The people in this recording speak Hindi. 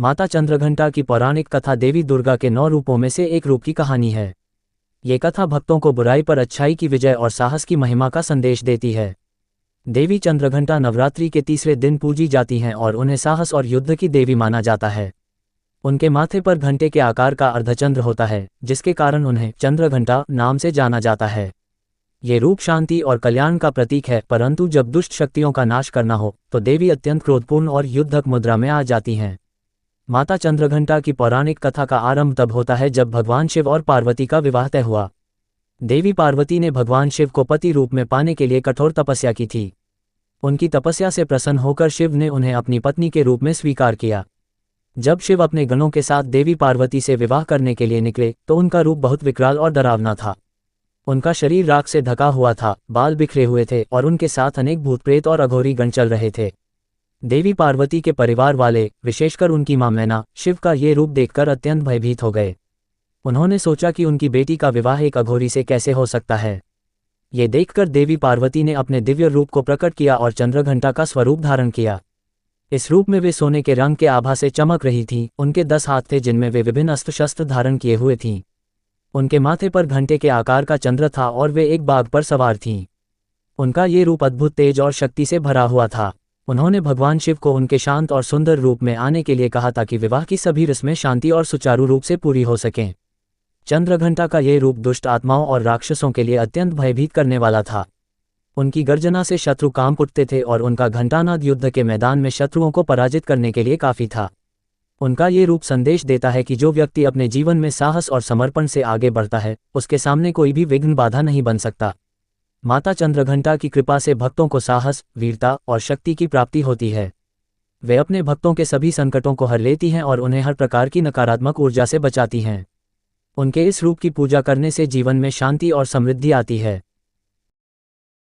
माता चंद्रघंटा की पौराणिक कथा देवी दुर्गा के 9 रूपों में से एक रूप की कहानी है। ये कथा भक्तों को बुराई पर अच्छाई की विजय और साहस की महिमा का संदेश देती है। देवी चंद्रघंटा नवरात्रि के तीसरे दिन पूजी जाती हैं और उन्हें साहस और युद्ध की देवी माना जाता है। उनके माथे पर घंटे के आकार का अर्धचंद्र होता है, जिसके कारण उन्हें चंद्रघंटा नाम से जाना जाता है। ये रूप शांति और कल्याण का प्रतीक है, परंतु जब दुष्ट शक्तियों का नाश करना हो तो देवी अत्यंत क्रोधपूर्ण और युद्धक मुद्रा में आ जाती हैं। माता चंद्रघंटा की पौराणिक कथा का आरंभ तब होता है जब भगवान शिव और पार्वती का विवाह तय हुआ। देवी पार्वती ने भगवान शिव को पति रूप में पाने के लिए कठोर तपस्या की थी। उनकी तपस्या से प्रसन्न होकर शिव ने उन्हें अपनी पत्नी के रूप में स्वीकार किया। जब शिव अपने गणों के साथ देवी पार्वती से विवाह करने के लिए निकले तो उनका रूप बहुत विकराल और डरावना था। उनका शरीर राख से ढका हुआ था, बाल बिखरे हुए थे और उनके साथ अनेक भूत प्रेत और अघोरी गण चल रहे थे। देवी पार्वती के परिवार वाले, विशेषकर उनकी मां मैना, शिव का ये रूप देखकर अत्यंत भयभीत हो गए। उन्होंने सोचा कि उनकी बेटी का विवाह एक अघोरी से कैसे हो सकता है। ये देखकर देवी पार्वती ने अपने दिव्य रूप को प्रकट किया और चंद्रघंटा का स्वरूप धारण किया। इस रूप में वे सोने के रंग के आभा से चमक रही थीं। उनके 10 हाथ थे जिनमें वे विभिन्न अस्त्र शस्त्र धारण किए हुए थीं। उनके माथे पर घंटे के आकार का चंद्र था और वे एक बाघ पर सवार थीं। उनका ये रूप अद्भुत तेज और शक्ति से भरा हुआ था। उन्होंने भगवान शिव को उनके शांत और सुंदर रूप में आने के लिए कहा ताकि विवाह की सभी रस्में शांति और सुचारू रूप से पूरी हो सकें। चंद्रघंटा का ये रूप दुष्ट आत्माओं और राक्षसों के लिए अत्यंत भयभीत करने वाला था। उनकी गर्जना से शत्रु कांप उठते थे और उनका घंटानाद युद्ध के मैदान में शत्रुओं को पराजित करने के लिए काफी था। उनका ये रूप संदेश देता है कि जो व्यक्ति अपने जीवन में साहस और समर्पण से आगे बढ़ता है, उसके सामने कोई भी विघ्न बाधा नहीं बन सकता। माता चंद्रघंटा की कृपा से भक्तों को साहस, वीरता और शक्ति की प्राप्ति होती है। वे अपने भक्तों के सभी संकटों को हर लेती हैं और उन्हें हर प्रकार की नकारात्मक ऊर्जा से बचाती हैं। उनके इस रूप की पूजा करने से जीवन में शांति और समृद्धि आती है।